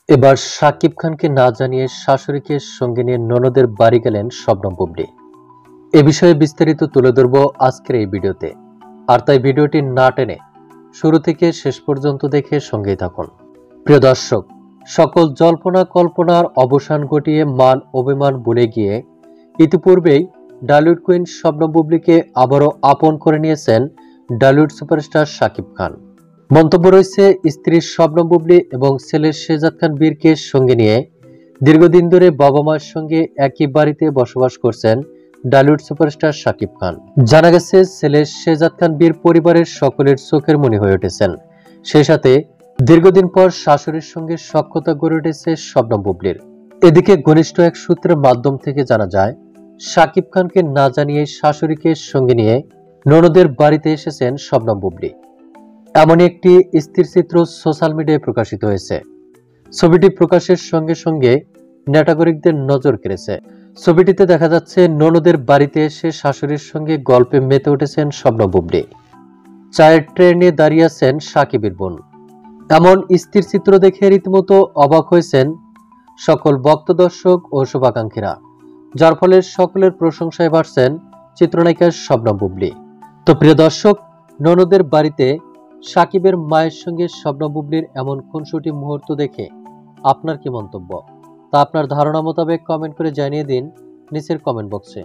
এবার শাকিব খানকে না জানিয়ে শাশুড়িকে সঙ্গে নিয়ে ননদের বাড়ি গেলেন শবনম বুবলী। এ বিষয়ে বিস্তারিত তুলে ধরব আজকের এই ভিডিওতে। আর তাই ভিডিওটি না টেনে শুরু থেকে শেষ পর্যন্ত দেখে সঙ্গেই থাকুন। প্রিয় দর্শক, সকল জল্পনা কল্পনার অবসান ঘটিয়ে মান অভিমান ভুলে গিয়ে ইতিপূর্বেই ডালিউড কুইন শবনম বুবলীকে আবারও আপন করে নিয়েছেন ডালিউড সুপারস্টার শাকিব খান। মন্তব্য রয়েছে স্ত্রী শবনম বুবলী এবং ছেলে শেহজাদ খান বীরকে সঙ্গে নিয়ে দীর্ঘদিন ধরে বাবা মার সঙ্গে একই বাড়িতে বসবাস করছেন ডালিউড সুপারস্টার শাকিব খান। জানা গেছে ছেলে শেহজাদ খান বীর পরিবারের সকলের চোখের মণি হয়ে উঠেছেন। সেই সাথে দীর্ঘদিন পর শাশুড়ির সঙ্গে সখ্যতা গড়ে উঠেছে শবনম বুবলীর। এদিকে ঘনিষ্ঠ এক সূত্রের মাধ্যম থেকে জানা যায়, শাকিব খানকে না জানিয়ে শাশুড়িকে সঙ্গে নিয়ে ননদের বাড়িতে এসেছেন শবনম বুবলী। এমন একটি স্থিরচিত্র সোশ্যাল মিডিয়ায় প্রকাশিত হয়েছে। ছবিটি প্রকাশের সঙ্গে সঙ্গে নেটাগরিকদের নজর কেড়েছে। ছবিটিতে দেখা যাচ্ছে ননদের বাড়িতে এসে শাশুড়ির সঙ্গে গল্পে মেতে উঠেছেন শবনম বুবলী। চায়ের ট্রে নিয়ে দাঁড়িয়ে আছেন সাকিবের বোন। এমন স্থিরচিত্র দেখে রীতিমতো অবাক হয়েছেন সকল ভক্ত দর্শক ও শুভাকাঙ্ক্ষীরা, যার ফলে সকলের প্রশংসায় বাড়ছেন চিত্রনায়িকা শবনম বুবলী। তো প্রিয় দর্শক, ননদের বাড়িতে সাকিবের মায়ের সঙ্গে শবনম বুবলীর এমন খুনসুটি মুহূর্ত দেখে আপনার কি মন্তব্য তা আপনার ধারণা মোতাবেক কমেন্ট করে জানিয়ে দিন নিচের কমেন্ট বক্সে।